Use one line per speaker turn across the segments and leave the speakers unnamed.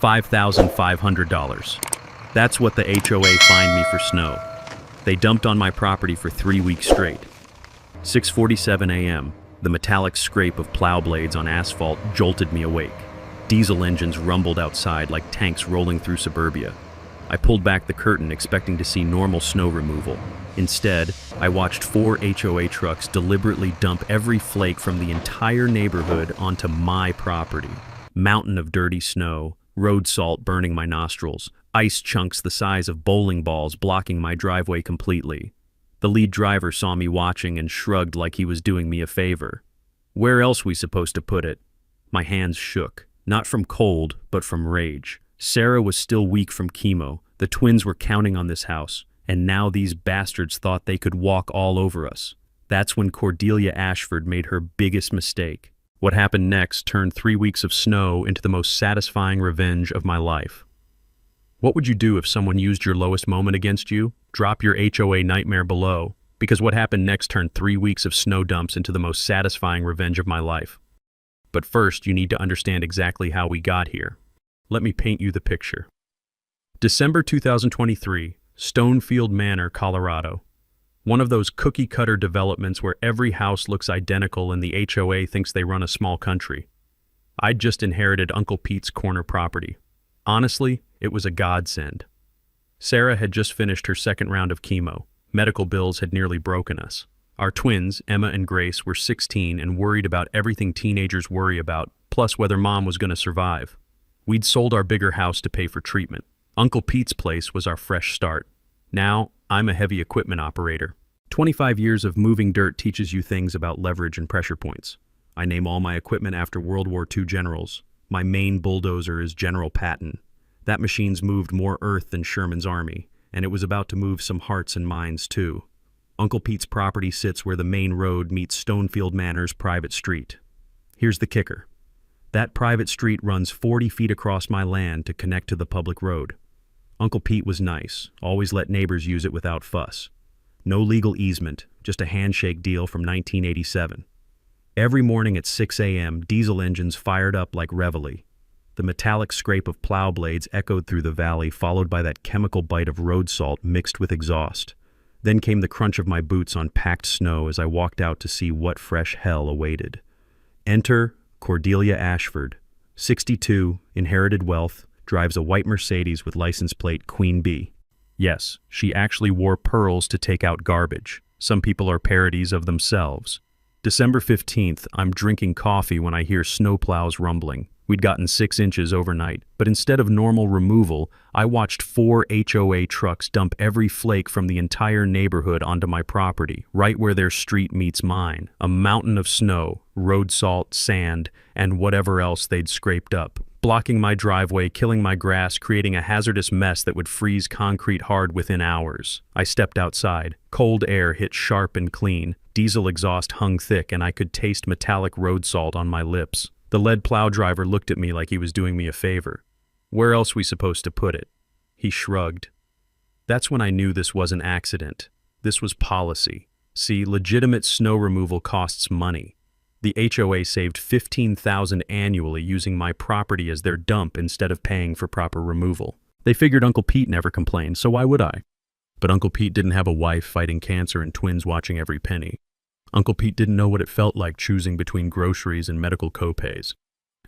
$5,500. That's what the HOA fined me for snow. They dumped on my property for 3 weeks straight. 6:47 a.m., the metallic scrape of plow blades on asphalt jolted me awake. Diesel engines rumbled outside like tanks rolling through suburbia. I pulled back the curtain expecting to see normal snow removal. Instead, I watched 4 HOA trucks deliberately dump every flake from the entire neighborhood onto my property. Mountain of dirty snow, road salt burning my nostrils, ice chunks the size of bowling balls blocking my driveway completely. The lead driver saw me watching and shrugged like he was doing me a favor. Where else we supposed to put it? My hands shook, not from cold, but from rage. Sarah was still weak from chemo. The twins were counting on this house, and now these bastards thought they could walk all over us. That's when Cordelia Ashford made her biggest mistake. What happened next turned 3 weeks of snow into the most satisfying revenge of my life. What would you do if someone used your lowest moment against you? Drop your HOA nightmare below, because what happened next turned 3 weeks of snow dumps into the most satisfying revenge of my life. But first, you need to understand exactly how we got here. Let me paint you the picture. December 2023, Stonefield Manor, Colorado. One of those cookie-cutter developments where every house looks identical and the HOA thinks they run a small country. I'd just inherited Uncle Pete's corner property. Honestly, it was a godsend. Sarah had just finished her second round of chemo. Medical bills had nearly broken us. Our twins, Emma and Grace, were 16 and worried about everything teenagers worry about, plus whether mom was going to survive. We'd sold our bigger house to pay for treatment. Uncle Pete's place was our fresh start. Now, I'm a heavy equipment operator. 25 years of moving dirt teaches you things about leverage and pressure points. I name all my equipment after World War II generals. My main bulldozer is General Patton. That machine's moved more earth than Sherman's army, and it was about to move some hearts and minds too. Uncle Pete's property sits where the main road meets Stonefield Manor's private street. Here's the kicker. That private street runs 40 feet across my land to connect to the public road. Uncle Pete was nice, always let neighbors use it without fuss. No legal easement, just a handshake deal from 1987. Every morning at 6 a.m., diesel engines fired up like reveille. The metallic scrape of plow blades echoed through the valley, followed by that chemical bite of road salt mixed with exhaust. Then came the crunch of my boots on packed snow as I walked out to see what fresh hell awaited. Enter Cordelia Ashford, 62, inherited wealth, drives a white Mercedes with license plate Queen Bee. Yes, she actually wore pearls to take out garbage. Some people are parodies of themselves. December 15th, I'm drinking coffee when I hear snowplows rumbling. We'd gotten 6 inches overnight, but instead of normal removal, I watched 4 HOA trucks dump every flake from the entire neighborhood onto my property, right where their street meets mine. A mountain of snow, road salt, sand, and whatever else they'd scraped up, blocking my driveway, killing my grass, creating a hazardous mess that would freeze concrete hard within hours. I stepped outside. Cold air hit sharp and clean. Diesel exhaust hung thick, and I could taste metallic road salt on my lips. The lead plow driver looked at me like he was doing me a favor. Where else we supposed to put it? He shrugged. That's when I knew this was an accident. This was policy. See, legitimate snow removal costs money. The HOA saved $15,000 annually using my property as their dump instead of paying for proper removal. They figured Uncle Pete never complained, so why would I? But Uncle Pete didn't have a wife fighting cancer and twins watching every penny. Uncle Pete didn't know what it felt like choosing between groceries and medical copays.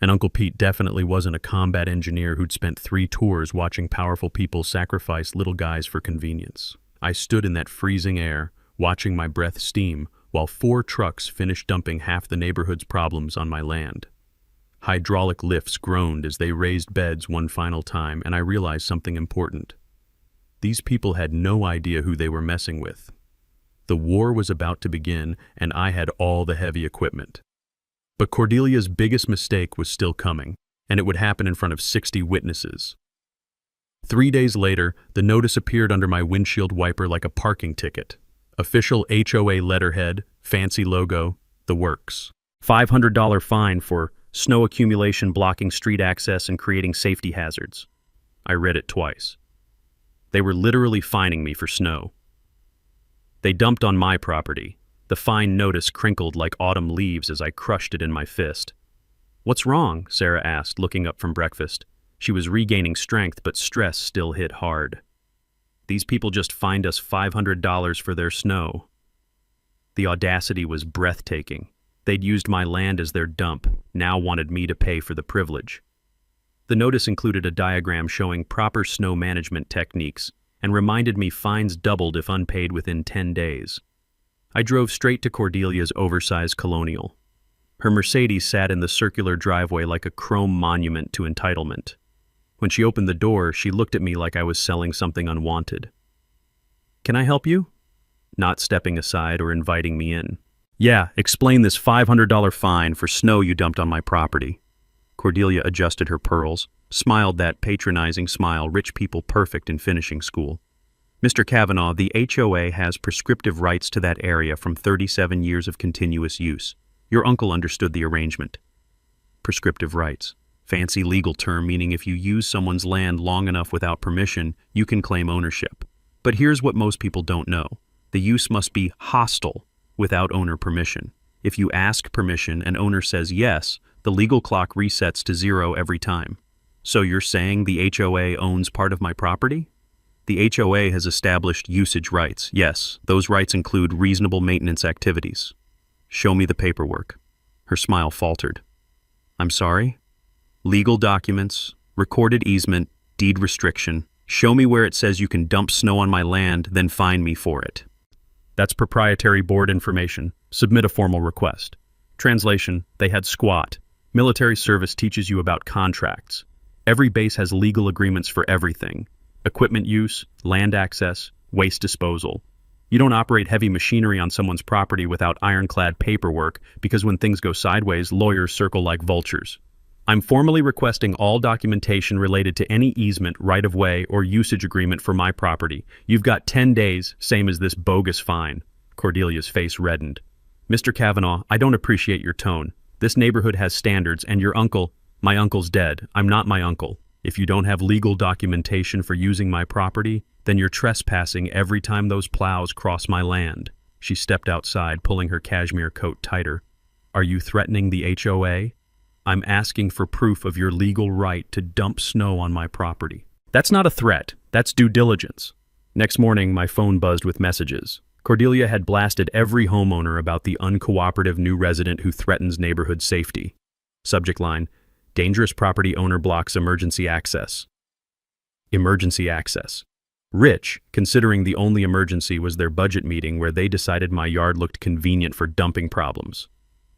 And Uncle Pete definitely wasn't a combat engineer who'd spent 3 tours watching powerful people sacrifice little guys for convenience. I stood in that freezing air, watching my breath steam, while 4 trucks finished dumping half the neighborhood's problems on my land. Hydraulic lifts groaned as they raised beds one final time, and I realized something important. These people had no idea who they were messing with. The war was about to begin, and I had all the heavy equipment. But Cordelia's biggest mistake was still coming, and it would happen in front of 60 witnesses. 3 days later, the notice appeared under my windshield wiper like a parking ticket. Official HOA letterhead, fancy logo, the works. $500 fine for snow accumulation blocking street access and creating safety hazards. I read it twice. They were literally fining me for snow. They dumped on my property. The fine notice crinkled like autumn leaves as I crushed it in my fist. "What's wrong?" Sarah asked, looking up from breakfast. She was regaining strength, but stress still hit hard. These people just fined us $500 for their snow. The audacity was breathtaking. They'd used my land as their dump, now wanted me to pay for the privilege. The notice included a diagram showing proper snow management techniques and reminded me fines doubled if unpaid within 10 days. I drove straight to Cordelia's oversized colonial. Her Mercedes sat in the circular driveway like a chrome monument to entitlement. When she opened the door, she looked at me like I was selling something unwanted. "Can I help you?" Not stepping aside or inviting me in. "Yeah, explain this $500 fine for snow you dumped on my property." Cordelia adjusted her pearls, smiled that patronizing smile rich people perfect in finishing school. "Mr. Kavanaugh, the HOA has prescriptive rights to that area from 37 years of continuous use. Your uncle understood the arrangement." Prescriptive rights. Fancy legal term meaning if you use someone's land long enough without permission, you can claim ownership. But here's what most people don't know. The use must be hostile without owner permission. If you ask permission and owner says yes, the legal clock resets to 0 every time. So you're saying the HOA owns part of my property? The HOA has established usage rights. Yes, those rights include reasonable maintenance activities. Show me the paperwork. Her smile faltered. "I'm sorry?" "Legal documents, recorded easement, deed restriction. Show me where it says you can dump snow on my land, then fine me for it." "That's proprietary board information. Submit a formal request." Translation: they had squat. Military service teaches you about contracts. Every base has legal agreements for everything. Equipment use, land access, waste disposal. You don't operate heavy machinery on someone's property without ironclad paperwork because when things go sideways, lawyers circle like vultures. "I'm formally requesting all documentation related to any easement, right-of-way, or usage agreement for my property. You've got 10 days, same as this bogus fine." Cordelia's face reddened. "Mr. Kavanaugh, I don't appreciate your tone. This neighborhood has standards, and your uncle—" "My uncle's dead. I'm not my uncle. If you don't have legal documentation for using my property, then you're trespassing every time those plows cross my land." She stepped outside, pulling her cashmere coat tighter. "Are you threatening the HOA? I'm asking for proof of your legal right to dump snow on my property." "That's not a threat. That's due diligence." Next morning, my phone buzzed with messages. Cordelia had blasted every homeowner about the uncooperative new resident who threatens neighborhood safety. Subject line: dangerous property owner blocks emergency access. Emergency access. Rich, considering the only emergency was their budget meeting where they decided my yard looked convenient for dumping problems.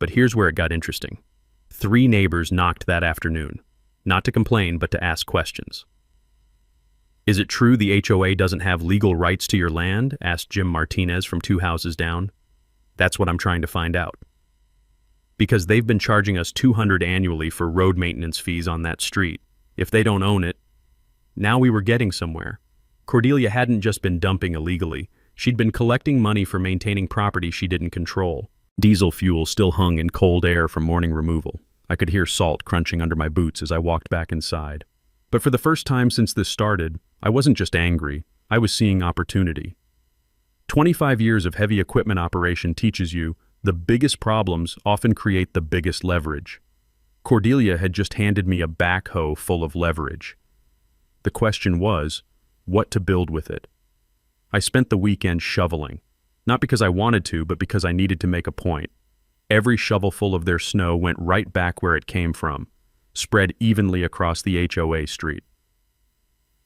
But here's where it got interesting. 3 neighbors knocked that afternoon, not to complain, but to ask questions. "Is it true the HOA doesn't have legal rights to your land?" asked Jim Martinez from 2 houses down. "That's what I'm trying to find out. Because they've been charging us $200 annually for road maintenance fees on that street. If they don't own it..." Now we were getting somewhere. Cordelia hadn't just been dumping illegally. She'd been collecting money for maintaining property she didn't control. Diesel fuel still hung in cold air from morning removal. I could hear salt crunching under my boots as I walked back inside. But for the first time since this started, I wasn't just angry. I was seeing opportunity. 25 years of heavy equipment operation teaches you the biggest problems often create the biggest leverage. Cordelia had just handed me a backhoe full of leverage. The question was, what to build with it. I spent the weekend shoveling. Not because I wanted to, but because I needed to make a point. Every shovelful of their snow went right back where it came from, spread evenly across the HOA street.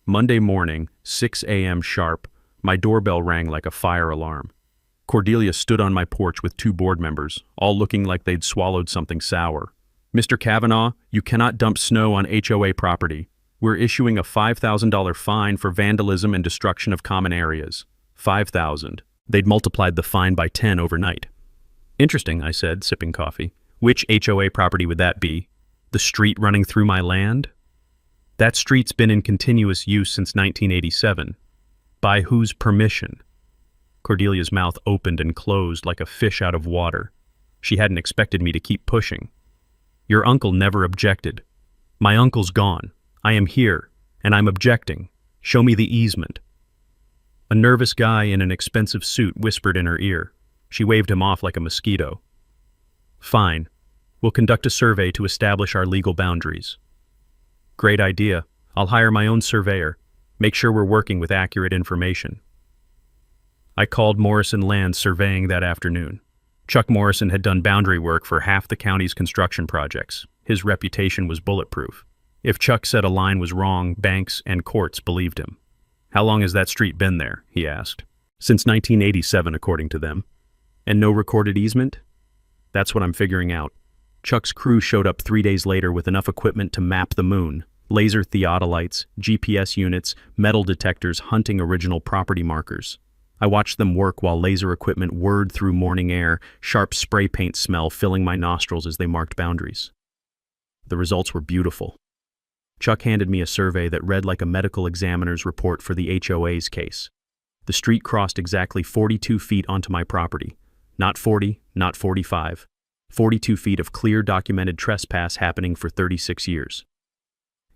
Monday morning, 6 a.m. sharp, my doorbell rang like a fire alarm. Cordelia stood on my porch with 2 board members, all looking like they'd swallowed something sour. "Mr. Kavanaugh, you cannot dump snow on HOA property. We're issuing a $5,000 fine for vandalism and destruction of common areas." 5,000. They'd multiplied the fine by 10 overnight. "Interesting," I said, sipping coffee. "Which HOA property would that be? The street running through my land?" "That street's been in continuous use since 1987. By whose permission?" Cordelia's mouth opened and closed like a fish out of water. She hadn't expected me to keep pushing. "Your uncle never objected. My uncle's gone. I am here, and I'm objecting. Show me the easement." A nervous guy in an expensive suit whispered in her ear. She waved him off like a mosquito. "Fine. We'll conduct a survey to establish our legal boundaries." "Great idea. I'll hire my own surveyor. Make sure we're working with accurate information. I called Morrison Land Surveying that afternoon. Chuck Morrison had done boundary work for half the county's construction projects. His reputation was bulletproof. If Chuck said a line was wrong, banks and courts believed him. How long has that street been there? He asked. Since 1987, according to them. And no recorded easement? That's what I'm figuring out. Chuck's crew showed up 3 days later with enough equipment to map the moon. Laser theodolites, GPS units, metal detectors hunting original property markers. I watched them work while laser equipment whirred through morning air, sharp spray paint smell filling my nostrils as they marked boundaries. The results were beautiful. Chuck handed me a survey that read like a medical examiner's report for the HOA's case. The street crossed exactly 42 feet onto my property. Not 40, not 45. 42 feet of clear documented trespass happening for 36 years.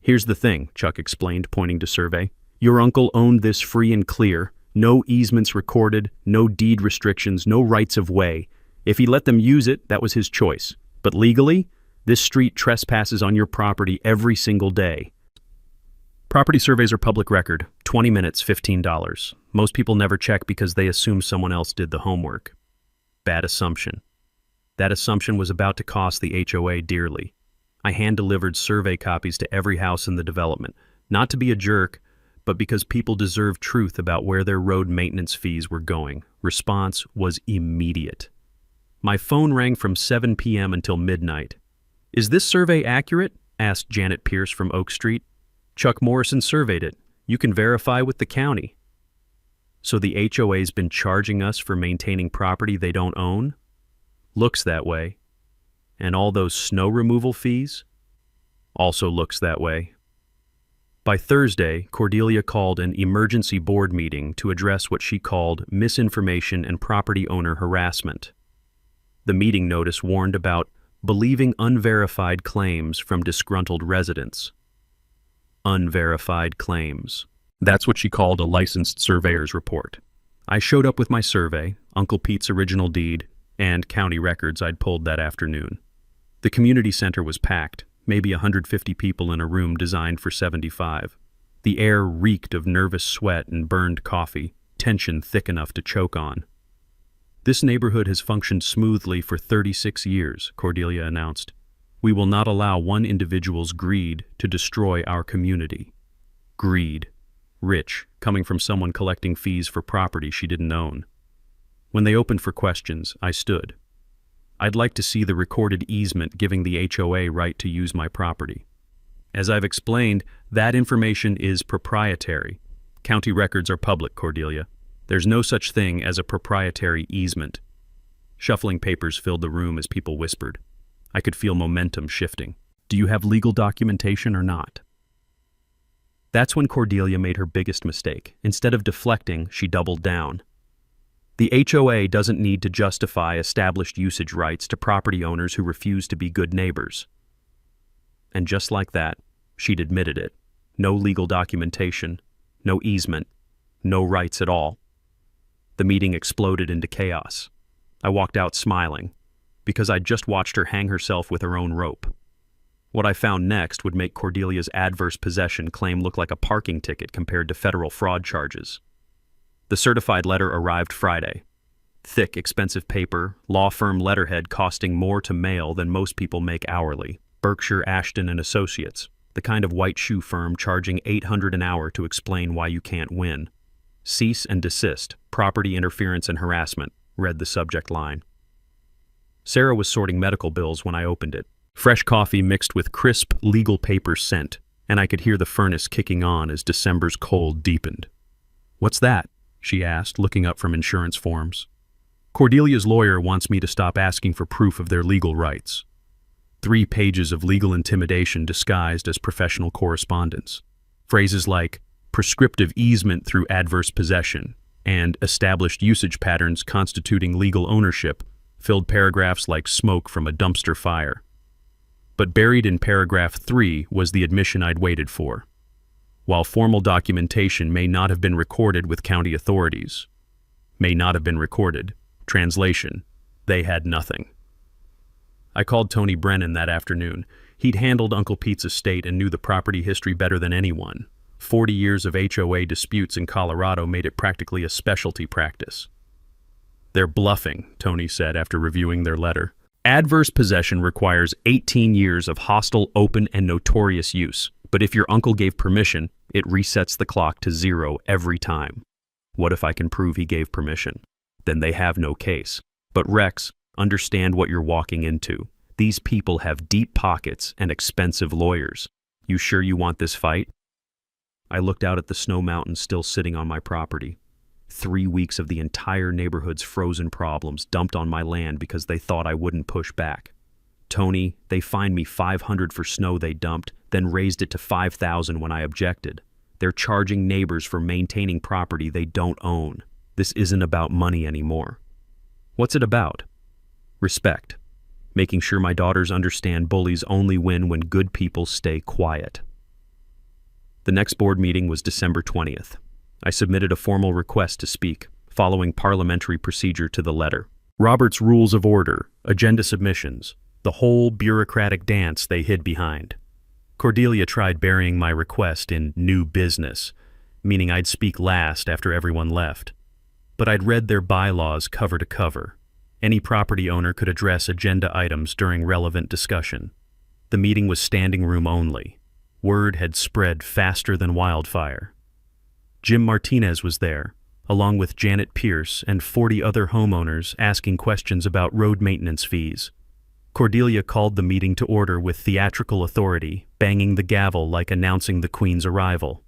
Here's the thing, Chuck explained, pointing to survey. Your uncle owned this free and clear. No easements recorded, no deed restrictions, no rights of way. If he let them use it, that was his choice. But legally, this street trespasses on your property every single day. Property surveys are public record. 20 minutes, $15. Most people never check because they assume someone else did the homework. Bad assumption. That assumption was about to cost the HOA dearly. I hand-delivered survey copies to every house in the development, not to be a jerk, but because people deserve truth about where their road maintenance fees were going. Response was immediate. My phone rang from 7 p.m. until midnight. Is this survey accurate? Asked Janet Pierce from Oak Street. Chuck Morrison surveyed it. You can verify with the county. So the HOA's been charging us for maintaining property they don't own? Looks that way. And all those snow removal fees? Also looks that way. By Thursday, Cordelia called an emergency board meeting to address what she called misinformation and property owner harassment. The meeting notice warned about believing unverified claims from disgruntled residents. Unverified claims. That's what she called a licensed surveyor's report. I showed up with my survey, Uncle Pete's original deed, and county records I'd pulled that afternoon. The community center was packed. Maybe 150 people in a room designed for 75. The air reeked of nervous sweat and burned coffee, tension thick enough to choke on. This neighborhood has functioned smoothly for 36 years, Cordelia announced. We will not allow one individual's greed to destroy our community. Greed. Rich, coming from someone collecting fees for property she didn't own. When they opened for questions, I stood. I'd like to see the recorded easement giving the HOA right to use my property. As I've explained, that information is proprietary. County records are public, Cordelia. There's no such thing as a proprietary easement. Shuffling papers filled the room as people whispered. I could feel momentum shifting. Do you have legal documentation or not? That's when Cordelia made her biggest mistake. Instead of deflecting, she doubled down. The HOA doesn't need to justify established usage rights to property owners who refuse to be good neighbors. And just like that, she'd admitted it. No legal documentation, no easement, no rights at all. The meeting exploded into chaos. I walked out smiling, because I'd just watched her hang herself with her own rope. What I found next would make Cordelia's adverse possession claim look like a parking ticket compared to federal fraud charges. The certified letter arrived Friday. Thick, expensive paper, law firm letterhead costing more to mail than most people make hourly. Berkshire, Ashton and Associates, the kind of white shoe firm charging $800 an hour to explain why you can't win. Cease and desist, property interference and harassment, read the subject line. Sarah was sorting medical bills when I opened it. Fresh coffee mixed with crisp, legal paper scent, and I could hear the furnace kicking on as December's cold deepened. What's that? She asked, looking up from insurance forms. Cordelia's lawyer wants me to stop asking for proof of their legal rights. 3 pages of legal intimidation disguised as professional correspondence. Phrases like prescriptive easement through adverse possession and established usage patterns constituting legal ownership filled paragraphs like smoke from a dumpster fire. But buried in paragraph 3 was the admission I'd waited for. While formal documentation may not have been recorded with county authorities, translation, they had nothing. I called Tony Brennan that afternoon. He'd handled Uncle Pete's estate and knew the property history better than anyone. 40 years of HOA disputes in Colorado made it practically a specialty practice. "They're bluffing," Tony said after reviewing their letter. "Adverse possession requires 18 years of hostile, open, and notorious use. But if your uncle gave permission, it resets the clock to 0 every time." "What if I can prove he gave permission?" "Then they have no case." "But Rex, understand what you're walking into. These people have deep pockets and expensive lawyers. You sure you want this fight?" I looked out at the snow mountains still sitting on my property. 3 weeks of the entire neighborhood's frozen problems dumped on my land because they thought I wouldn't push back. "Tony, they fined me $500 for snow they dumped, then raised it to $5,000 when I objected. They're charging neighbors for maintaining property they don't own. This isn't about money anymore." "What's it about?" "Respect. Making sure my daughters understand bullies only win when good people stay quiet." The next board meeting was December 20th. I submitted a formal request to speak, following parliamentary procedure to the letter. Robert's Rules of Order, agenda submissions, the whole bureaucratic dance they hid behind. Cordelia tried burying my request in new business, meaning I'd speak last after everyone left. But I'd read their bylaws cover to cover. Any property owner could address agenda items during relevant discussion. The meeting was standing room only. Word had spread faster than wildfire. Jim Martinez was there, along with Janet Pierce and 40 other homeowners asking questions about road maintenance fees. Cordelia called the meeting to order with theatrical authority, banging the gavel like announcing the Queen's arrival.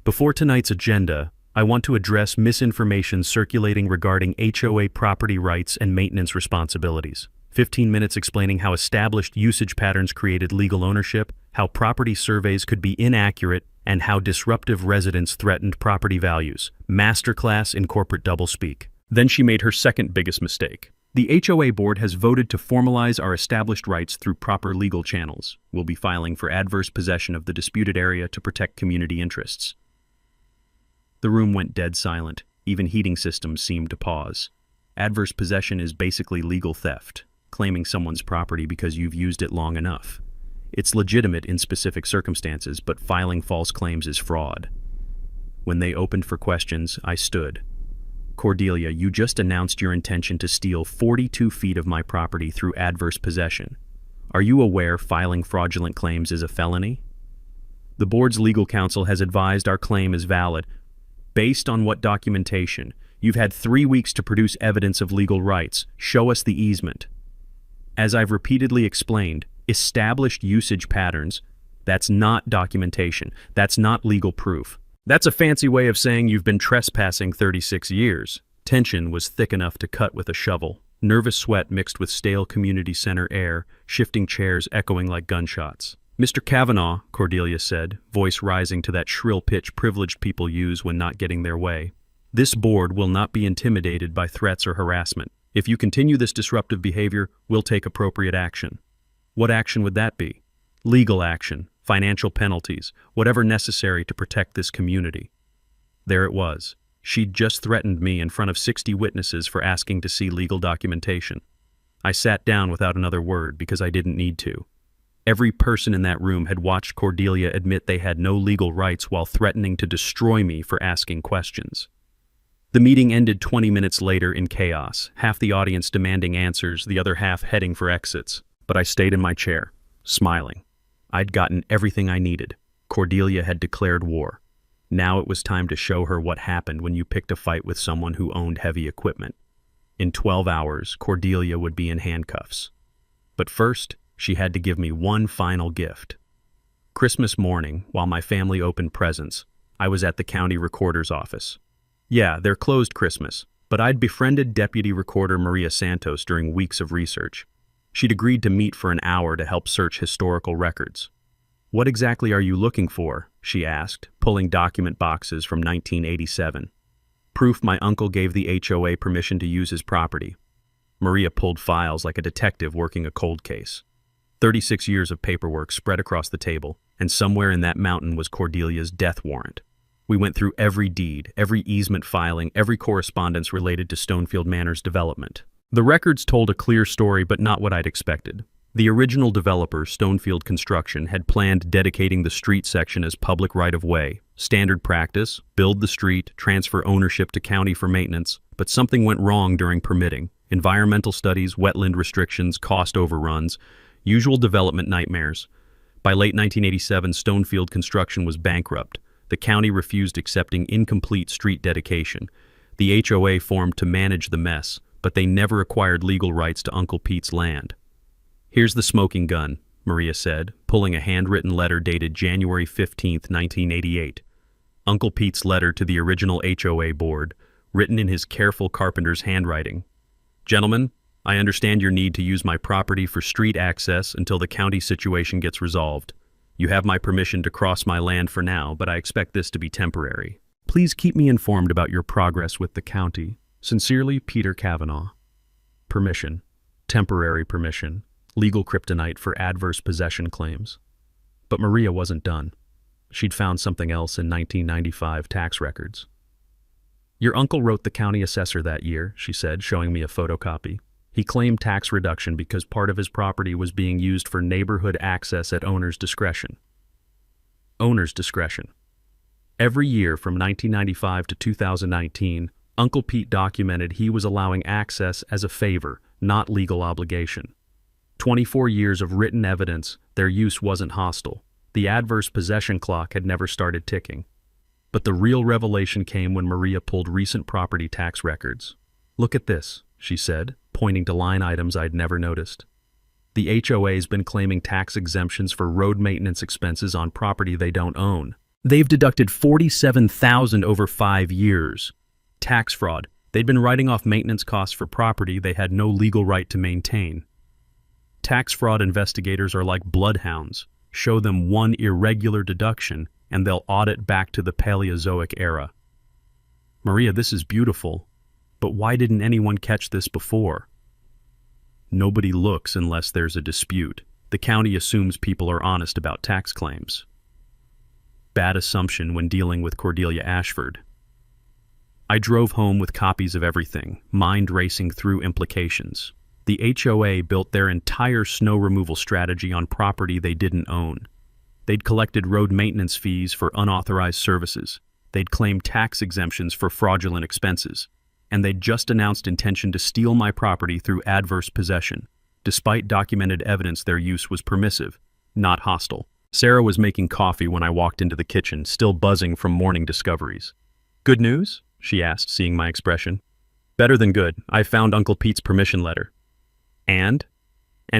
Before tonight's agenda, I want to address misinformation circulating regarding HOA property rights and maintenance responsibilities. 15 minutes explaining how established usage patterns created legal ownership, how property surveys could be inaccurate, and how disruptive residents threatened property values. Masterclass in corporate doublespeak. Then she made her second biggest mistake. The HOA board has voted to formalize our established rights through proper legal channels. We'll be filing for adverse possession of the disputed area to protect community interests. The room went dead silent. Even heating systems seemed to pause. Adverse possession is basically legal theft, claiming someone's property because you've used it long enough. It's legitimate in specific circumstances, but filing false claims is fraud. When they opened for questions, I stood. "Cordelia, you just announced your intention to steal 42 feet of my property through adverse possession. Are you aware filing fraudulent claims is a felony?" "The board's legal counsel has advised our claim is valid." "Based on what documentation? You've had 3 weeks to produce evidence of legal rights. Show us the easement." "As I've repeatedly explained, established usage patterns, that's not documentation. That's not legal proof. That's a fancy way of saying you've been trespassing 36 years. Tension was thick enough to cut with a shovel. Nervous sweat mixed with stale community center air, shifting chairs echoing like gunshots. "Mr. Kavanaugh," Cordelia said, voice rising to that shrill pitch privileged people use when not getting their way, "this board will not be intimidated by threats or harassment. If you continue this disruptive behavior, we'll take appropriate action." "What action would that be?" "Legal action, financial penalties, whatever necessary to protect this community." There it was. She'd just threatened me in front of 60 witnesses for asking to see legal documentation. I sat down without another word because I didn't need to. Every person in that room had watched Cordelia admit they had no legal rights while threatening to destroy me for asking questions. The meeting ended 20 minutes later in chaos, half the audience demanding answers, the other half heading for exits. But I stayed in my chair, smiling. I'd gotten everything I needed. Cordelia had declared war. Now it was time to show her what happened when you picked a fight with someone who owned heavy equipment. In 12 hours, Cordelia would be in handcuffs. But first, she had to give me one final gift. Christmas morning, while my family opened presents, I was at the county recorder's office. Yeah, they're closed Christmas, but I'd befriended Deputy Recorder Maria Santos during weeks of research. She'd agreed to meet for an hour to help search historical records. "What exactly are you looking for?" she asked, pulling document boxes from 1987. "Proof my uncle gave the HOA permission to use his property." Maria pulled files like a detective working a cold case. 36 years of paperwork spread across the table, and somewhere in that mountain was Cordelia's death warrant. We went through every deed, every easement filing, every correspondence related to Stonefield Manor's development. The records told a clear story, but not what I'd expected. The original developer, Stonefield Construction, had planned dedicating the street section as public right-of-way. Standard practice, build the street, transfer ownership to county for maintenance, but something went wrong during permitting. Environmental studies, wetland restrictions, cost overruns, usual development nightmares. By late 1987, Stonefield Construction was bankrupt. The county refused accepting incomplete street dedication. The HOA formed to manage the mess, but they never acquired legal rights to Uncle Pete's land. "Here's the smoking gun," Maria said, pulling a handwritten letter dated January 15, 1988. Uncle Pete's letter to the original HOA board, written in his careful carpenter's handwriting. "Gentlemen, I understand your need to use my property for street access until the county situation gets resolved. You have my permission to cross my land for now, but I expect this to be temporary. Please keep me informed about your progress with the county. Sincerely, Peter Kavanaugh." Permission. Temporary permission. Legal kryptonite for adverse possession claims. But Maria wasn't done. She'd found something else in 1995 tax records. "Your uncle wrote the county assessor that year," she said, showing me a photocopy. "He claimed tax reduction because part of his property was being used for neighborhood access at owner's discretion." Owner's discretion. Every year from 1995 to 2019, Uncle Pete documented he was allowing access as a favor, not legal obligation. 24 years of written evidence their use wasn't hostile. The adverse possession clock had never started ticking. But the real revelation came when Maria pulled recent property tax records. "Look at this," she said, pointing to line items I'd never noticed. The HOA's been claiming tax exemptions for road maintenance expenses on property they don't own. They've deducted $47,000 over 5 years. Tax fraud. They'd been writing off maintenance costs for property they had no legal right to maintain. Tax fraud investigators are like bloodhounds. Show them one irregular deduction, and they'll audit back to the Paleozoic era. "Maria, this is beautiful, but why didn't anyone catch this before?" Nobody looks unless there's a dispute. The county assumes people are honest about tax claims. Bad assumption when dealing with Cordelia Ashford. I drove home with copies of everything, mind racing through implications. The HOA built their entire snow removal strategy on property they didn't own. They'd collected road maintenance fees for unauthorized services. They'd claimed tax exemptions for fraudulent expenses. And they'd just announced intention to steal my property through adverse possession, despite documented evidence their use was permissive, not hostile. Sarah was making coffee when I walked into the kitchen, still buzzing from morning discoveries. "Good news?" she asked, seeing my expression. "Better than good. I found Uncle Pete's permission letter." And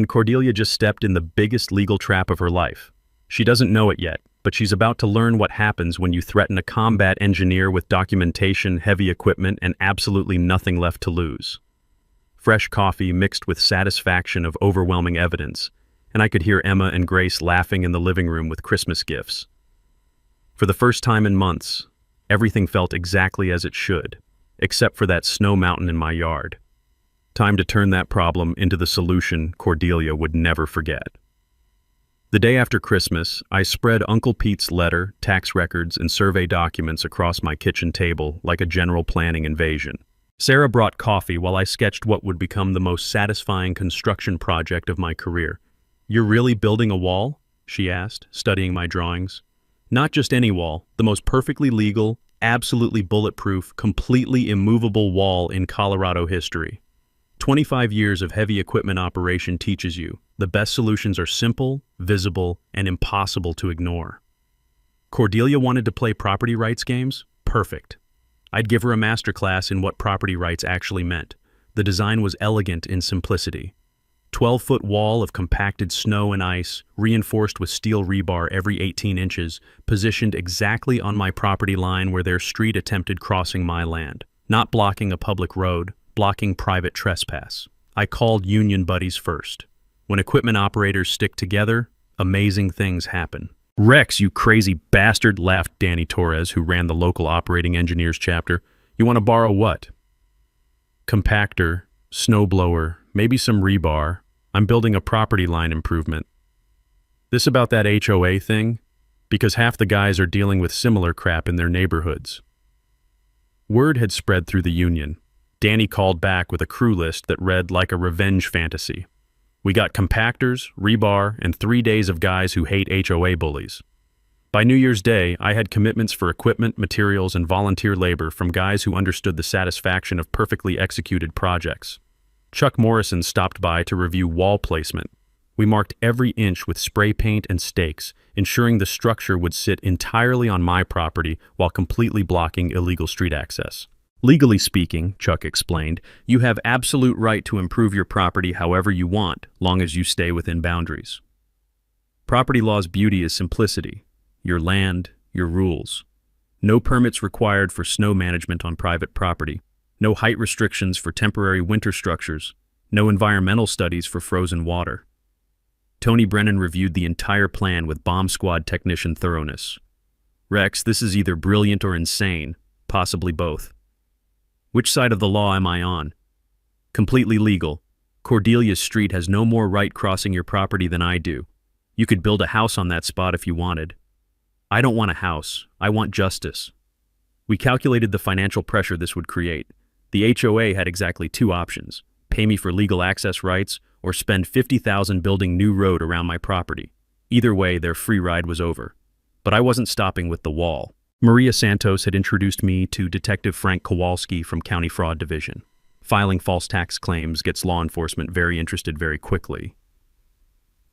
Cordelia just stepped in the biggest legal trap of her life. She doesn't know it yet, but she's about to learn what happens when you threaten a combat engineer with documentation, heavy equipment, and absolutely nothing left to lose. Fresh coffee mixed with satisfaction of overwhelming evidence, and I could hear Emma and Grace laughing in the living room with Christmas gifts. For the first time in months, everything felt exactly as it should, except for that snow mountain in my yard. Time to turn that problem into the solution Cordelia would never forget. The day after Christmas, I spread Uncle Pete's letter, tax records, and survey documents across my kitchen table like a general planning invasion. Sarah brought coffee while I sketched what would become the most satisfying construction project of my career. "You're really building a wall?" she asked, studying my drawings. "Not just any wall, the most perfectly legal, absolutely bulletproof, completely immovable wall in Colorado history. 25 years of heavy equipment operation teaches you the best solutions are simple, visible, and impossible to ignore." Cordelia wanted to play property rights games? Perfect. I'd give her a masterclass in what property rights actually meant. The design was elegant in simplicity. 12-foot wall of compacted snow and ice, reinforced with steel rebar every 18 inches, positioned exactly on my property line where their street attempted crossing my land. Not blocking a public road, blocking private trespass. I called union buddies first. When equipment operators stick together, amazing things happen. "Rex, you crazy bastard," laughed Danny Torres, who ran the local operating engineers chapter. "You want to borrow what?" "Compactor, snowblower, maybe some rebar. I'm building a property line improvement." "This about that HOA thing? Because half the guys are dealing with similar crap in their neighborhoods." Word had spread through the union. Danny called back with a crew list that read like a revenge fantasy. We got compactors, rebar, and 3 days of guys who hate HOA bullies. By New Year's Day, I had commitments for equipment, materials, and volunteer labor from guys who understood the satisfaction of perfectly executed projects. Chuck Morrison stopped by to review wall placement. We marked every inch with spray paint and stakes, ensuring the structure would sit entirely on my property while completely blocking illegal street access. Legally speaking, Chuck explained, you have absolute right to improve your property however you want, long as you stay within boundaries. Property law's beauty is simplicity. Your land, your rules. No permits required for snow management on private property. No height restrictions for temporary winter structures. No environmental studies for frozen water. Tony Brennan reviewed the entire plan with bomb squad technician thoroughness. Rex, this is either brilliant or insane, possibly both. Which side of the law am I on? Completely legal. Cordelia Street has no more right crossing your property than I do. You could build a house on that spot if you wanted. I don't want a house. I want justice. We calculated the financial pressure this would create. The HOA had exactly 2 options: pay me for legal access rights or spend $50,000 building new road around my property. Either way, their free ride was over. But I wasn't stopping with the wall. Maria Santos had introduced me to Detective Frank Kowalski from County Fraud Division. Filing false tax claims gets law enforcement very interested very quickly.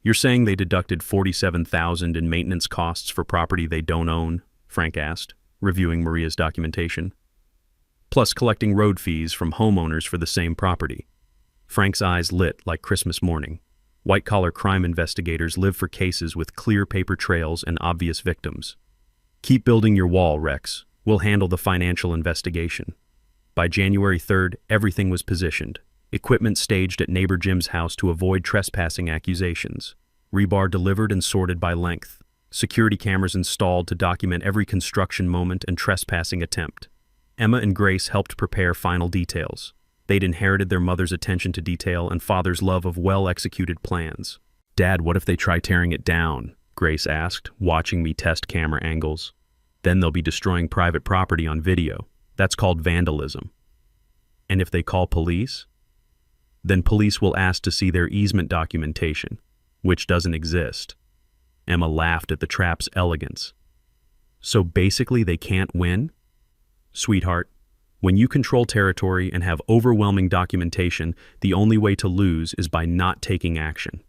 You're saying they deducted $47,000 in maintenance costs for property they don't own? Frank asked, reviewing Maria's documentation. Plus collecting road fees from homeowners for the same property. Frank's eyes lit like Christmas morning. White-collar crime investigators live for cases with clear paper trails and obvious victims. Keep building your wall, Rex. We'll handle the financial investigation. By January 3rd, everything was positioned. Equipment staged at neighbor Jim's house to avoid trespassing accusations. Rebar delivered and sorted by length. Security cameras installed to document every construction moment and trespassing attempt. Emma and Grace helped prepare final details. They'd inherited their mother's attention to detail and father's love of well-executed plans. Dad, what if they try tearing it down? Grace asked, watching me test camera angles. Then they'll be destroying private property on video. That's called vandalism. And if they call police? Then police will ask to see their easement documentation, which doesn't exist. Emma laughed at the trap's elegance. So basically they can't win? Sweetheart, when you control territory and have overwhelming documentation, the only way to lose is by not taking action.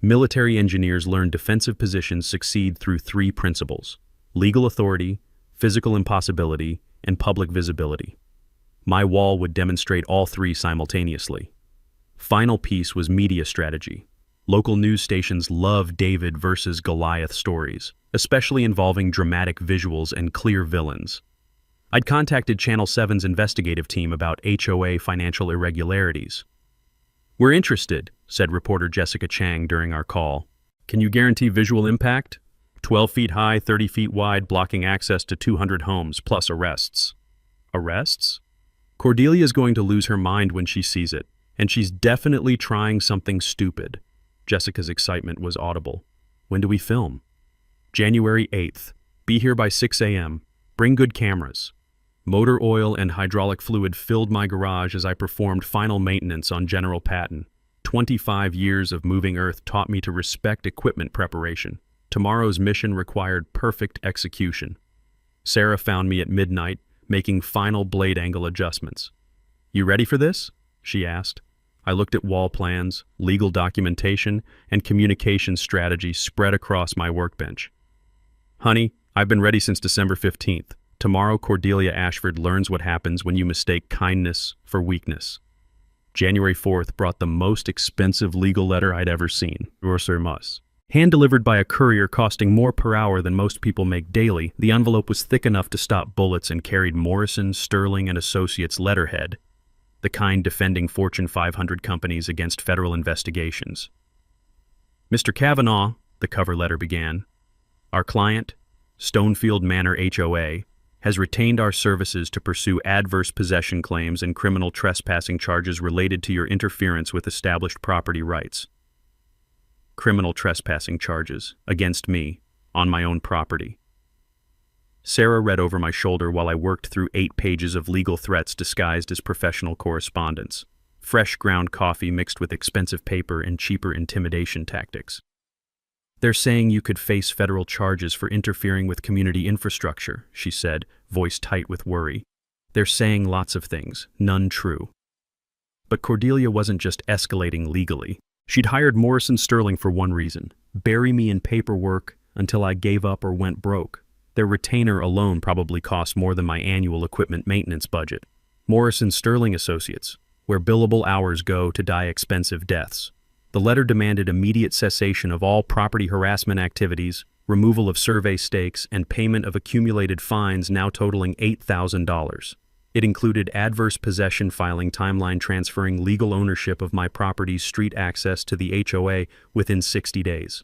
Military engineers learn defensive positions succeed through 3 principles: legal authority, physical impossibility, and public visibility. My wall would demonstrate all 3 simultaneously. Final piece was media strategy. Local news stations love David versus Goliath stories, especially involving dramatic visuals and clear villains. I'd contacted Channel 7's investigative team about HOA financial irregularities. We're interested, said reporter Jessica Chang during our call. Can you guarantee visual impact? 12 feet high, 30 feet wide, blocking access to 200 homes, plus arrests. Arrests? Cordelia's going to lose her mind when she sees it, and she's definitely trying something stupid. Jessica's excitement was audible. When do we film? January 8th. Be here by 6 a.m. Bring good cameras. Motor oil and hydraulic fluid filled my garage as I performed final maintenance on General Patton. 25 years of moving earth taught me to respect equipment preparation. Tomorrow's mission required perfect execution. Sarah found me at midnight, making final blade angle adjustments. You ready for this? She asked. I looked at wall plans, legal documentation, and communication strategy spread across my workbench. Honey, I've been ready since December 15th. Tomorrow, Cordelia Ashford learns what happens when you mistake kindness for weakness. January 4th brought the most expensive legal letter I'd ever seen. Hand-delivered by a courier costing more per hour than most people make daily, the envelope was thick enough to stop bullets and carried Morrison, Sterling, and Associates letterhead, the kind defending Fortune 500 companies against federal investigations. Mr. Kavanaugh, the cover letter began, our client, Stonefield Manor HOA, has retained our services to pursue adverse possession claims and criminal trespassing charges related to your interference with established property rights. Criminal trespassing charges against me on my own property. Sarah read over my shoulder while I worked through 8 pages of legal threats disguised as professional correspondence. fresh ground coffee mixed with expensive paper and cheaper intimidation tactics. They're saying you could face federal charges for interfering with community infrastructure, she said, voice tight with worry. They're saying lots of things, none true. But Cordelia wasn't just escalating legally. She'd hired Morrison Sterling for one reason: bury me in paperwork until I gave up or went broke. Their retainer alone probably cost more than my annual equipment maintenance budget. Morrison Sterling Associates, where billable hours go to die expensive deaths. The letter demanded immediate cessation of all property harassment activities, removal of survey stakes, and payment of accumulated fines now totaling $8,000. It included adverse possession filing timeline transferring legal ownership of my property's street access to the HOA within 60 days.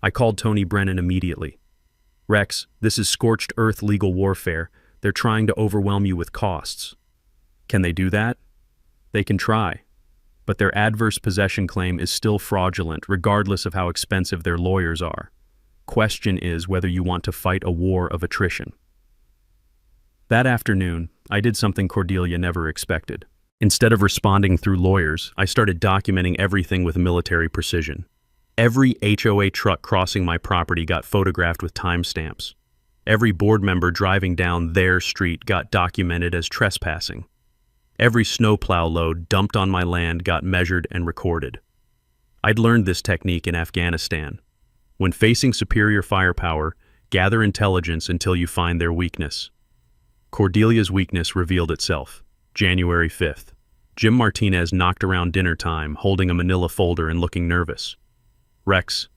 I called Tony Brennan immediately. Rex, this is scorched earth legal warfare. They're trying to overwhelm you with costs. Can they do that? They can try. But their adverse possession claim is still fraudulent, regardless of how expensive their lawyers are. Question is whether you want to fight a war of attrition. That afternoon, I did something Cordelia never expected. Instead of responding through lawyers, I started documenting everything with military precision. Every HOA truck crossing my property got photographed with timestamps. Every board member driving down their street got documented as trespassing. Every snowplow load dumped on my land got measured and recorded. I'd learned this technique in Afghanistan. When facing superior firepower, gather intelligence until you find their weakness. Cordelia's weakness revealed itself. January 5th. Jim Martinez knocked around dinner time, holding a manila folder and looking nervous. Rex,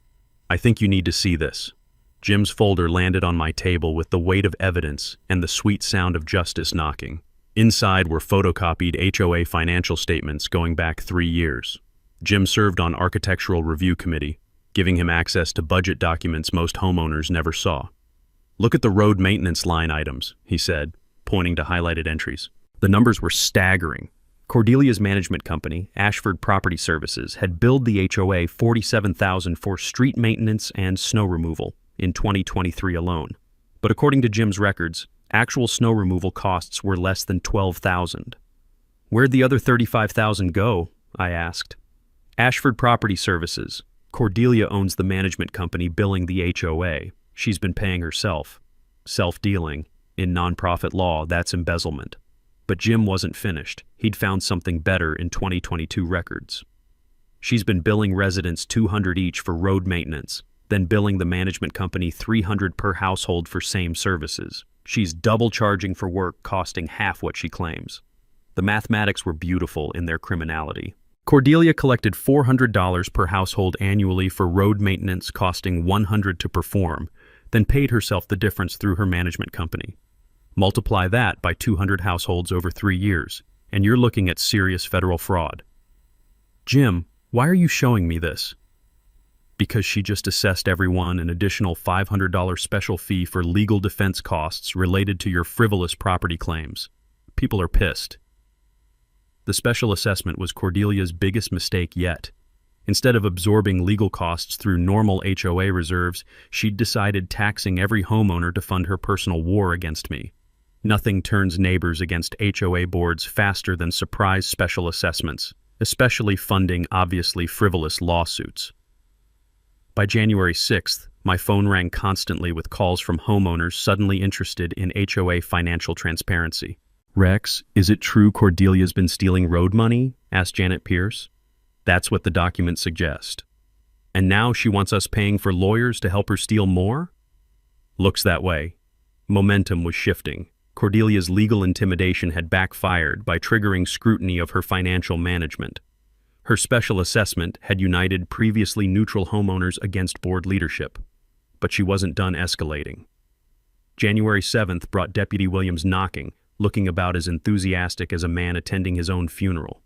I think you need to see this. Jim's folder landed on my table with the weight of evidence and the sweet sound of justice knocking. Inside were photocopied HOA financial statements going back 3 years. Jim served on Architectural Review Committee, giving him access to budget documents most homeowners never saw. Look at the road maintenance line items, he said, pointing to highlighted entries. The numbers were staggering. Cordelia's management company, Ashford Property Services, had billed the HOA $47,000 for street maintenance and snow removal in 2023 alone. But according to Jim's records, actual snow removal costs were less than $12,000. Where'd the other $35,000 go? I asked. Ashford Property Services. Cordelia owns the management company billing the HOA. She's been paying herself. Self-dealing. In nonprofit law, that's embezzlement. But Jim wasn't finished. He'd found something better in 2022 records. She's been billing residents $200 each for road maintenance, then billing the management company $300 per household for same services. She's double charging for work costing half what she claims. The mathematics were beautiful in their criminality. Cordelia collected $400 per household annually for road maintenance costing $100 to perform, then paid herself the difference through her management company. Multiply that by 200 households over 3 years, and you're looking at serious federal fraud. Jim, why are you showing me this? Because she just assessed everyone an additional $500 special fee for legal defense costs related to your frivolous property claims. People are pissed. The special assessment was Cordelia's biggest mistake yet. Instead of absorbing legal costs through normal HOA reserves, she'd decided taxing every homeowner to fund her personal war against me. Nothing turns neighbors against HOA boards faster than surprise special assessments, especially funding obviously frivolous lawsuits. By January 6th, my phone rang constantly with calls from homeowners suddenly interested in HOA financial transparency. Rex, is it true Cordelia's been stealing road money? Asked Janet Pierce. That's what the documents suggest. And now she wants us paying for lawyers to help her steal more? Looks that way. Momentum was shifting. Cordelia's legal intimidation had backfired by triggering scrutiny of her financial management. Her special assessment had united previously neutral homeowners against board leadership, but she wasn't done escalating. January 7th brought Deputy Williams knocking, looking about as enthusiastic as a man attending his own funeral.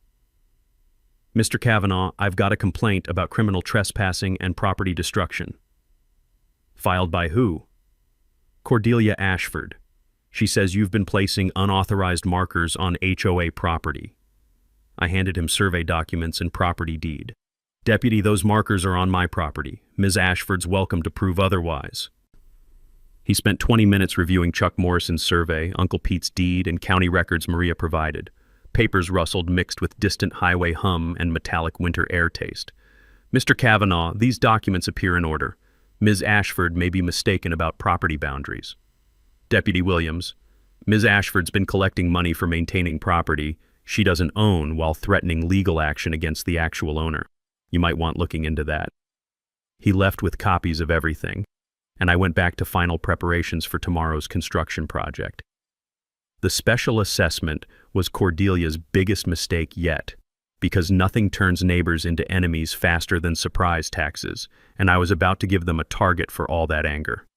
Mr. Kavanaugh, I've got a complaint about criminal trespassing and property destruction. Filed by who? Cordelia Ashford. She says you've been placing unauthorized markers on HOA property. I handed him survey documents and property deed. Deputy, those markers are on my property. Ms. Ashford's welcome to prove otherwise. He spent 20 minutes reviewing Chuck Morrison's survey, Uncle Pete's deed, and county records Maria provided. Papers rustled, mixed with distant highway hum and metallic winter air taste. "Mr. Kavanaugh, these documents appear in order. Ms. Ashford may be mistaken about property boundaries." Deputy Williams: "Ms. Ashford's been collecting money for maintaining property she doesn't own while threatening legal action against the actual owner. You might want looking into that." He left with copies of everything, and I went back to final preparations for tomorrow's construction project. The special assessment was Cordelia's biggest mistake yet, because nothing turns neighbors into enemies faster than surprise taxes, and I was about to give them a target for all that anger.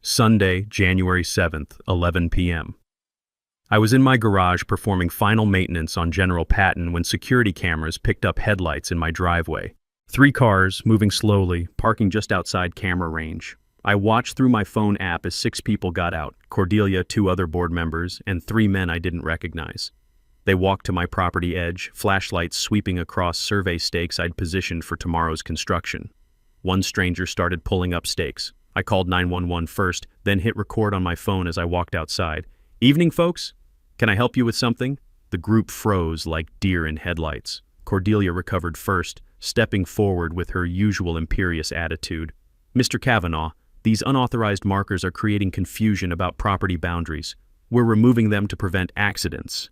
Sunday, January 7th, 11 p.m. I was in my garage performing final maintenance on General Patton when security cameras picked up headlights in my driveway. 3 cars, moving slowly, parking just outside camera range. I watched through my phone app as 6 people got out: Cordelia, 2 other board members, and 3 men I didn't recognize. They walked to my property edge, flashlights sweeping across survey stakes I'd positioned for tomorrow's construction. One stranger started pulling up stakes. I called 911 first, then hit record on my phone as I walked outside. "Evening, folks. Can I help you with something?" The group froze like deer in headlights. Cordelia recovered first, stepping forward with her usual imperious attitude. "Mr. Kavanaugh, these unauthorized markers are creating confusion about property boundaries. We're removing them to prevent accidents."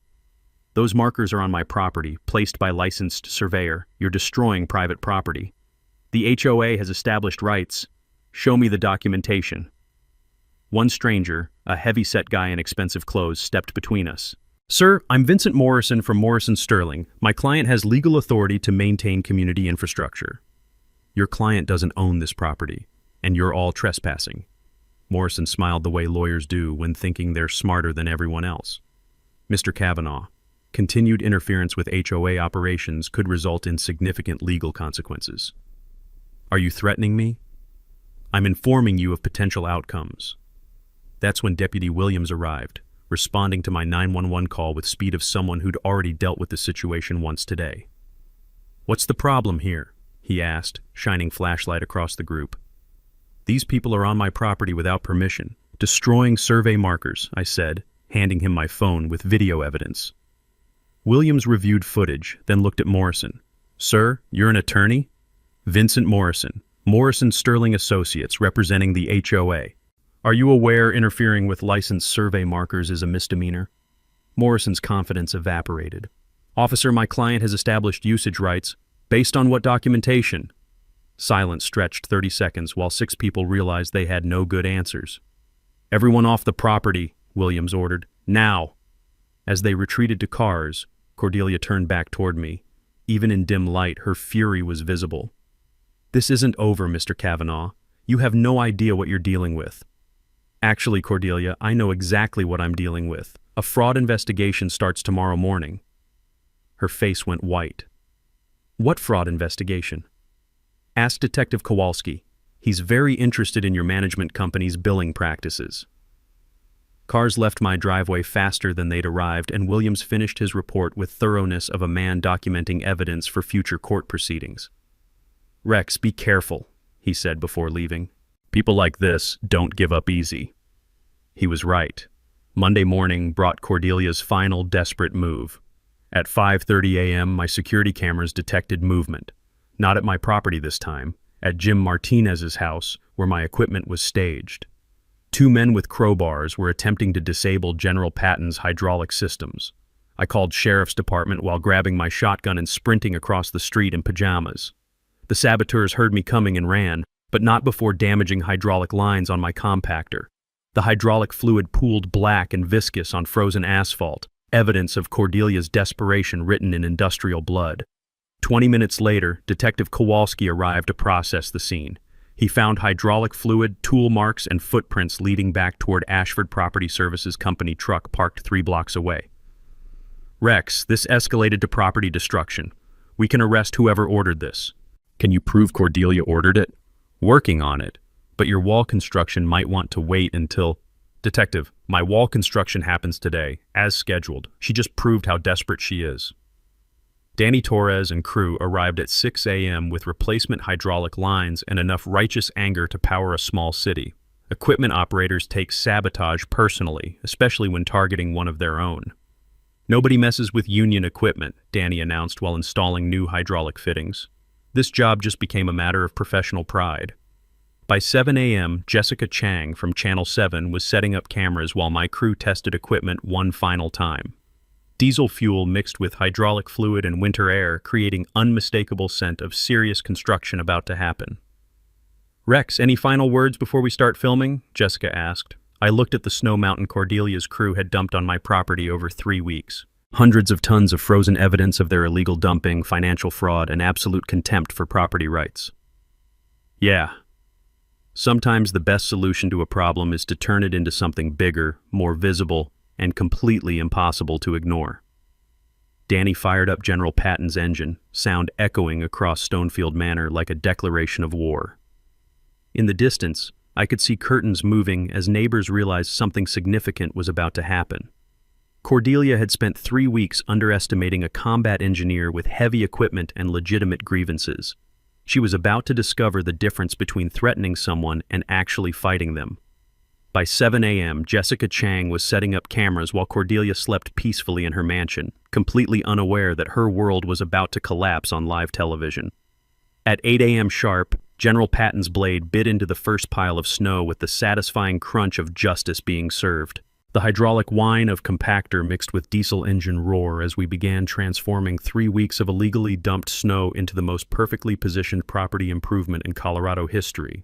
"Those markers are on my property, placed by licensed surveyor. You're destroying private property. The HOA has established rights. Show me the documentation." One stranger, a heavy-set guy in expensive clothes, stepped between us. "Sir, I'm Vincent Morrison from Morrison Sterling. My client has legal authority to maintain community infrastructure." "Your client doesn't own this property, and you're all trespassing." Morrison smiled the way lawyers do when thinking they're smarter than everyone else. "Mr. Kavanaugh, continued interference with HOA operations could result in significant legal consequences." "Are you threatening me?" "I'm informing you of potential outcomes." That's when Deputy Williams arrived, responding to my 911 call with speed of someone who'd already dealt with the situation once today. "What's the problem here?" he asked, shining flashlight across the group. "These people are on my property without permission, destroying survey markers," I said, handing him my phone with video evidence. Williams reviewed footage, then looked at Morrison. "Sir, you're an attorney?" "Vincent Morrison, Morrison Sterling Associates, representing the HOA. Are you aware interfering with licensed survey markers is a misdemeanor?" Morrison's confidence evaporated. "Officer, my client has established usage rights. Based on what documentation?" Silence stretched 30 seconds while 6 people realized they had no good answers. "Everyone off the property," Williams ordered. "Now!" As they retreated to cars, Cordelia turned back toward me. Even in dim light, her fury was visible. "This isn't over, Mr. Kavanaugh. You have no idea what you're dealing with." "Actually, Cordelia, I know exactly what I'm dealing with. A fraud investigation starts tomorrow morning." Her face went white. "What fraud investigation?" "Ask Detective Kowalski. He's very interested in your management company's billing practices." Cars left my driveway faster than they'd arrived, and Williams finished his report with thoroughness of a man documenting evidence for future court proceedings. "Rex, be careful," he said before leaving. "People like this don't give up easy." He was right. Monday morning brought Cordelia's final desperate move. At 5:30 a.m., my security cameras detected movement. Not at my property this time, at Jim Martinez's house, where my equipment was staged. 2 men with crowbars were attempting to disable General Patton's hydraulic systems. I called Sheriff's Department while grabbing my shotgun and sprinting across the street in pajamas. The saboteurs heard me coming and ran, but not before damaging hydraulic lines on my compactor. The hydraulic fluid pooled black and viscous on frozen asphalt, evidence of Cordelia's desperation written in industrial blood. 20 minutes later, Detective Kowalski arrived to process the scene. He found hydraulic fluid, tool marks, and footprints leading back toward Ashford Property Services Company truck parked 3 blocks away. "Rex, this escalated to property destruction. We can arrest whoever ordered this." "Can you prove Cordelia ordered it?" "Working on it, but your wall construction might want to wait until—" "Detective, my wall construction happens today, as scheduled. She just proved how desperate she is." Danny Torres and crew arrived at 6 a.m. with replacement hydraulic lines and enough righteous anger to power a small city. Equipment operators take sabotage personally, especially when targeting one of their own. Nobody messes with union equipment, Danny announced while installing new hydraulic fittings. This job just became a matter of professional pride. By 7 a.m., Jessica Chang from Channel 7 was setting up cameras while my crew tested equipment one final time. Diesel fuel mixed with hydraulic fluid and winter air, creating unmistakable scent of serious construction about to happen. "Rex, any final words before we start filming?" Jessica asked. I looked at the snow mountain Cordelia's crew had dumped on my property over 3 weeks. Hundreds of tons of frozen evidence of their illegal dumping, financial fraud, and absolute contempt for property rights. Yeah. Sometimes the best solution to a problem is to turn it into something bigger, more visible, and completely impossible to ignore. Danny fired up General Patton's engine, sound echoing across Stonefield Manor like a declaration of war. In the distance, I could see curtains moving as neighbors realized something significant was about to happen. Cordelia had spent 3 weeks underestimating a combat engineer with heavy equipment and legitimate grievances. She was about to discover the difference between threatening someone and actually fighting them. By 7 a.m., Jessica Chang was setting up cameras while Cordelia slept peacefully in her mansion, completely unaware that her world was about to collapse on live television. At 8 a.m. sharp, General Patton's blade bit into the first pile of snow with the satisfying crunch of justice being served. The hydraulic whine of compactor mixed with diesel engine roar as we began transforming 3 weeks of illegally dumped snow into the most perfectly positioned property improvement in Colorado history.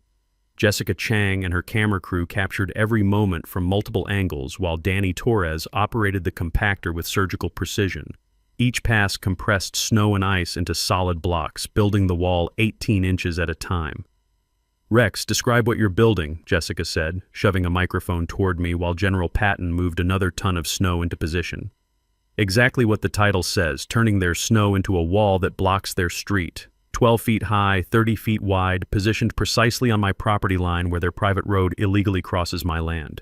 Jessica Chang and her camera crew captured every moment from multiple angles while Danny Torres operated the compactor with surgical precision. Each pass compressed snow and ice into solid blocks, building the wall 18 inches at a time. "Rex, describe what you're building," Jessica said, shoving a microphone toward me while General Patton moved another ton of snow into position. "Exactly what the title says, turning their snow into a wall that blocks their street. 12 feet high, 30 feet wide, positioned precisely on my property line where their private road illegally crosses my land."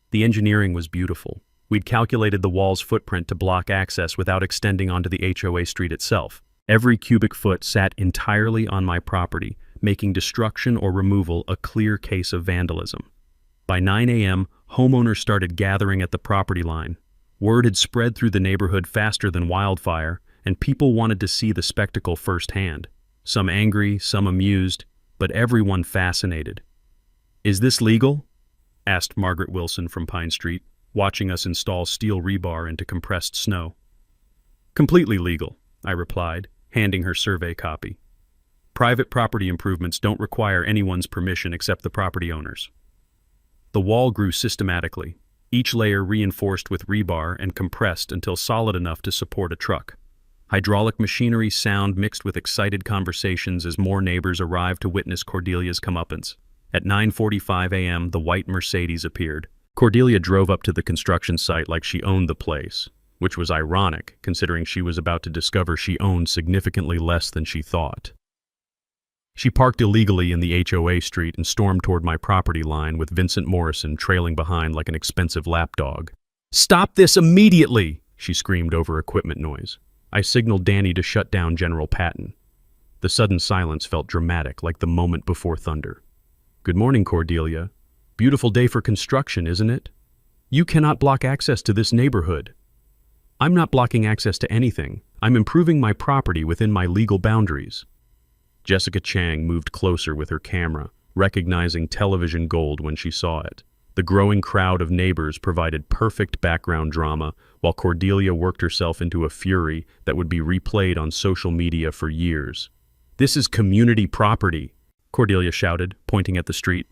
The engineering was beautiful. We'd calculated the wall's footprint to block access without extending onto the HOA street itself. Every cubic foot sat entirely on my property, making destruction or removal a clear case of vandalism. By 9 a.m., homeowners started gathering at the property line. Word had spread through the neighborhood faster than wildfire, and people wanted to see the spectacle firsthand. Some angry, some amused, but everyone fascinated. "Is this legal?" asked Margaret Wilson from Pine Street, watching us install steel rebar into compressed snow. "Completely legal," I replied, handing her survey copy. "Private property improvements don't require anyone's permission except the property owners." The wall grew systematically, each layer reinforced with rebar and compressed until solid enough to support a truck. Hydraulic machinery sound mixed with excited conversations as more neighbors arrived to witness Cordelia's comeuppance. At 9:45 a.m., the white Mercedes appeared. Cordelia drove up to the construction site like she owned the place, which was ironic considering she was about to discover she owned significantly less than she thought. She parked illegally in the HOA street and stormed toward my property line with Vincent Morrison trailing behind like an expensive lapdog. "Stop this immediately!" she screamed over equipment noise. I signaled Danny to shut down General Patton. The sudden silence felt dramatic, like the moment before thunder. "Good morning, Cordelia. Beautiful day for construction, isn't it? You cannot block access to this neighborhood." "I'm not blocking access to anything. I'm improving my property within my legal boundaries." Jessica Chang moved closer with her camera, recognizing television gold when she saw it. The growing crowd of neighbors provided perfect background drama, while Cordelia worked herself into a fury that would be replayed on social media for years. "This is community property," Cordelia shouted, pointing at the street.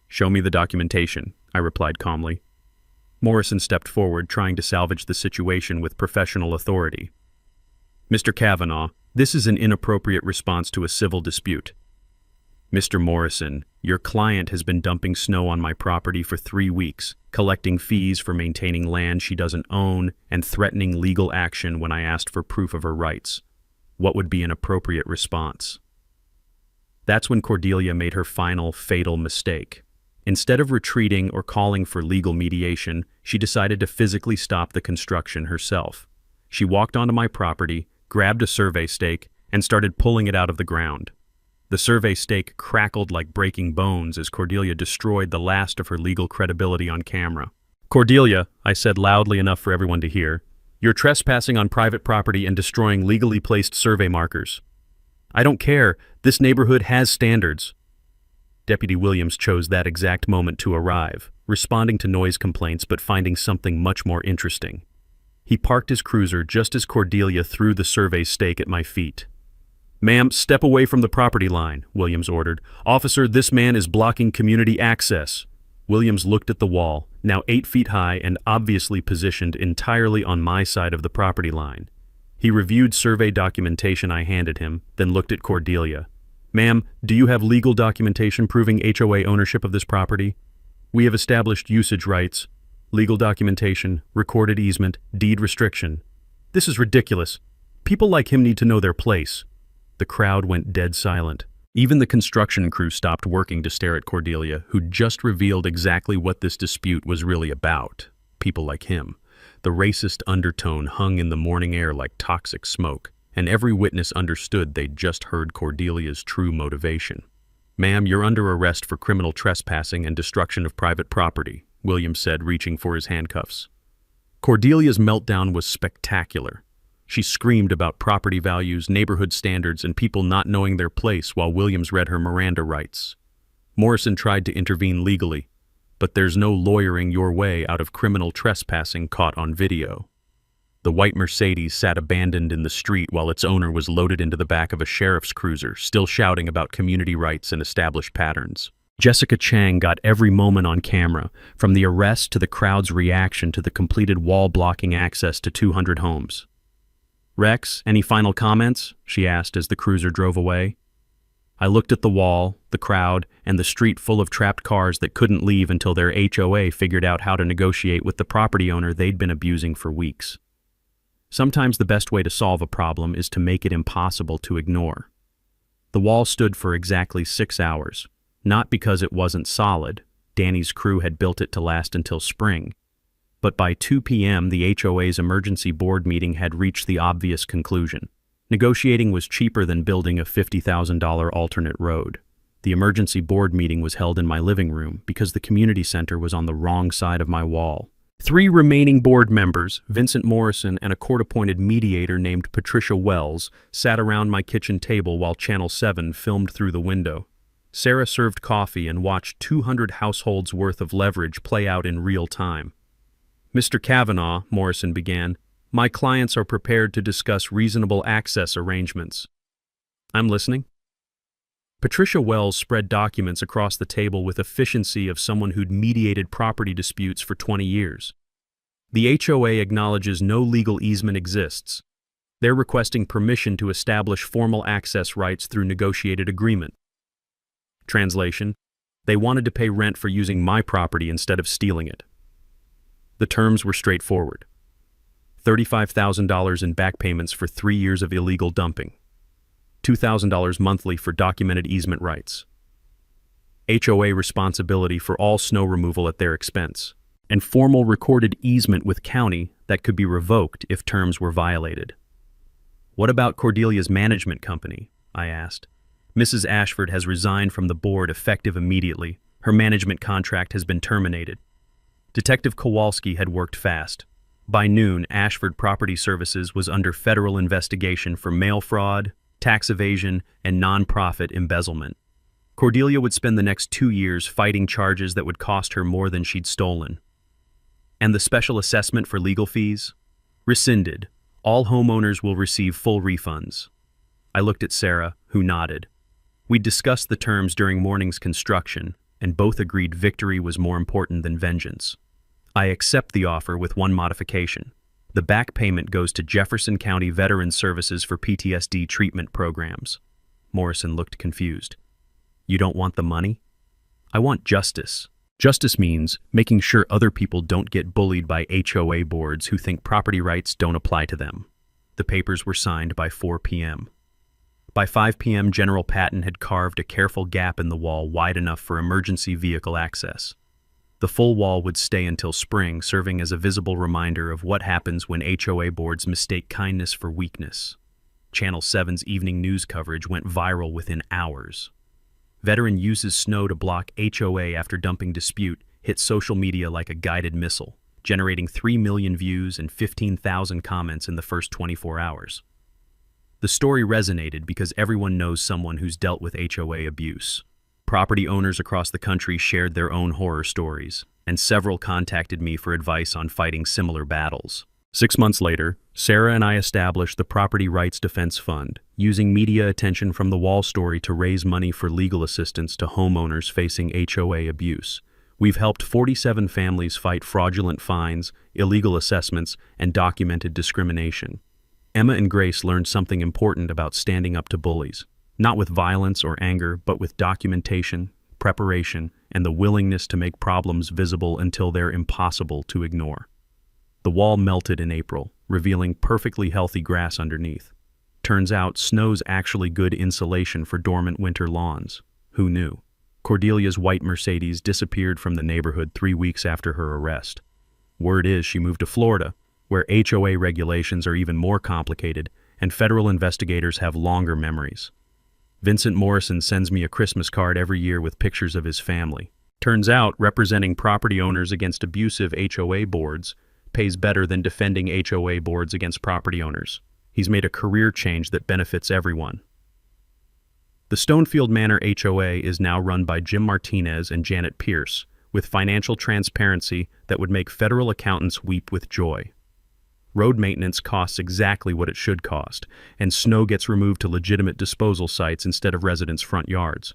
"Show me the documentation," I replied calmly. Morrison stepped forward, trying to salvage the situation with professional authority. "Mr. Kavanaugh, this is an inappropriate response to a civil dispute." "Mr. Morrison, your client has been dumping snow on my property for 3 weeks, collecting fees for maintaining land she doesn't own, and threatening legal action when I asked for proof of her rights. What would be an appropriate response?" That's when Cordelia made her final, fatal mistake. Instead of retreating or calling for legal mediation, she decided to physically stop the construction herself. She walked onto my property, grabbed a survey stake, and started pulling it out of the ground. The survey stake crackled like breaking bones as Cordelia destroyed the last of her legal credibility on camera. "Cordelia," I said loudly enough for everyone to hear, You're trespassing on private property and destroying legally placed survey markers. I don't care. This neighborhood has standards. Deputy Williams chose that exact moment to arrive, responding to noise complaints but finding something much more interesting. He parked his cruiser just as Cordelia threw the survey stake at my feet. "Ma'am, step away from the property line," Williams ordered. "Officer, this man is blocking community access." Williams looked at the wall, now 8 feet high and obviously positioned entirely on my side of the property line. He reviewed survey documentation I handed him, then looked at Cordelia. "Ma'am, do you have legal documentation proving HOA ownership of this property? We have established usage rights, legal documentation, recorded easement, deed restriction. This is ridiculous. People like him need to know their place." The crowd went dead silent. Even the construction crew stopped working to stare at Cordelia, who just revealed exactly what this dispute was really about. People like him. The racist undertone hung in the morning air like toxic smoke, and every witness understood they'd just heard Cordelia's true motivation. "Ma'am, you're under arrest for criminal trespassing and destruction of private property," Williams said, reaching for his handcuffs. Cordelia's meltdown was spectacular. She screamed about property values, neighborhood standards, and people not knowing their place while Williams read her Miranda rights. Morrison tried to intervene legally, but there's no lawyering your way out of criminal trespassing caught on video. The white Mercedes sat abandoned in the street while its owner was loaded into the back of a sheriff's cruiser, still shouting about community rights and established patterns. Jessica Chang got every moment on camera, from the arrest to the crowd's reaction to the completed wall blocking access to 200 homes. "Rex, any final comments?" she asked as the cruiser drove away. I looked at the wall, the crowd, and the street full of trapped cars that couldn't leave until their HOA figured out how to negotiate with the property owner they'd been abusing for weeks. Sometimes the best way to solve a problem is to make it impossible to ignore. The wall stood for exactly 6 hours, not because it wasn't solid. Danny's crew had built it to last until spring. But by 2 p.m., the HOA's emergency board meeting had reached the obvious conclusion. Negotiating was cheaper than building a $50,000 alternate road. The emergency board meeting was held in my living room because the community center was on the wrong side of my wall. 3 remaining board members, Vincent Morrison and a court-appointed mediator named Patricia Wells, sat around my kitchen table while Channel 7 filmed through the window. Sarah served coffee and watched 200 households' worth of leverage play out in real time. "Mr. Kavanaugh," Morrison began, "my clients are prepared to discuss reasonable access arrangements." "I'm listening." Patricia Wells spread documents across the table with efficiency of someone who'd mediated property disputes for 20 years. "The HOA acknowledges no legal easement exists. They're requesting permission to establish formal access rights through negotiated agreement." Translation: they wanted to pay rent for using my property instead of stealing it. The terms were straightforward. $35,000 in back payments for 3 years of illegal dumping. $2,000 monthly for documented easement rights. HOA responsibility for all snow removal at their expense. And formal recorded easement with county that could be revoked if terms were violated. "What about Cordelia's management company?" I asked. "Mrs. Ashford has resigned from the board effective immediately. Her management contract has been terminated." Detective Kowalski had worked fast. By noon, Ashford Property Services was under federal investigation for mail fraud, tax evasion, and non-profit embezzlement. Cordelia would spend the next 2 years fighting charges that would cost her more than she'd stolen. And the special assessment for legal fees? Rescinded. All homeowners will receive full refunds. I looked at Sarah, who nodded. We'd discussed the terms during morning's construction, and both agreed victory was more important than vengeance. I accept the offer with one modification. The back payment goes to Jefferson County Veteran Services for PTSD treatment programs. Morrison looked confused. "You don't want the money?" "I want justice." Justice means making sure other people don't get bullied by HOA boards who think property rights don't apply to them. The papers were signed by 4 p.m. By 5 p.m., General Patton had carved a careful gap in the wall wide enough for emergency vehicle access. The full wall would stay until spring, serving as a visible reminder of what happens when HOA boards mistake kindness for weakness. Channel 7's evening news coverage went viral within hours. Veteran uses snow to block HOA after dumping dispute hit social media like a guided missile. generating 3 million views and 15,000 comments in the first 24 hours. The story resonated because everyone knows someone who's dealt with HOA abuse. Property owners across the country shared their own horror stories, and several contacted me for advice on fighting similar battles. 6 months later, Sarah and I established the Property Rights Defense Fund, using media attention from the Wall story to raise money for legal assistance to homeowners facing HOA abuse. We've helped 47 families fight fraudulent fines, illegal assessments, and documented discrimination. Emma and Grace learned something important about standing up to bullies, not with violence or anger, but with documentation, preparation, and the willingness to make problems visible until they're impossible to ignore. The wall melted in April, revealing perfectly healthy grass underneath. Turns out snow's actually good insulation for dormant winter lawns. Who knew? Cordelia's white Mercedes disappeared from the neighborhood 3 weeks after her arrest. Word is she moved to Florida, where HOA regulations are even more complicated and federal investigators have longer memories. Vincent Morrison sends me a Christmas card every year with pictures of his family. Turns out, representing property owners against abusive HOA boards pays better than defending HOA boards against property owners. He's made a career change that benefits everyone. The Stonefield Manor HOA is now run by Jim Martinez and Janet Pierce, with financial transparency that would make federal accountants weep with joy. Road maintenance costs exactly what it should cost, and snow gets removed to legitimate disposal sites instead of residents' front yards.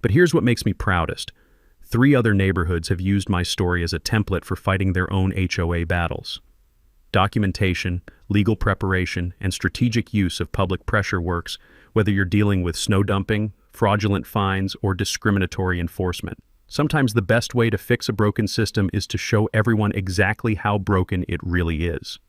But here's what makes me proudest. 3 other neighborhoods have used my story as a template for fighting their own HOA battles. Documentation, legal preparation, and strategic use of public pressure works, whether you're dealing with snow dumping, fraudulent fines, or discriminatory enforcement. Sometimes the best way to fix a broken system is to show everyone exactly how broken it really is.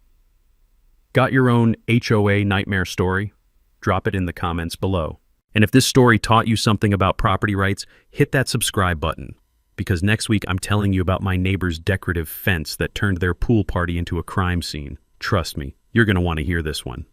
Got your own HOA nightmare story? Drop it in the comments below. And if this story taught you something about property rights, hit that subscribe button. Because next week I'm telling you about my neighbor's decorative fence that turned their pool party into a crime scene. Trust me, you're going to want to hear this one.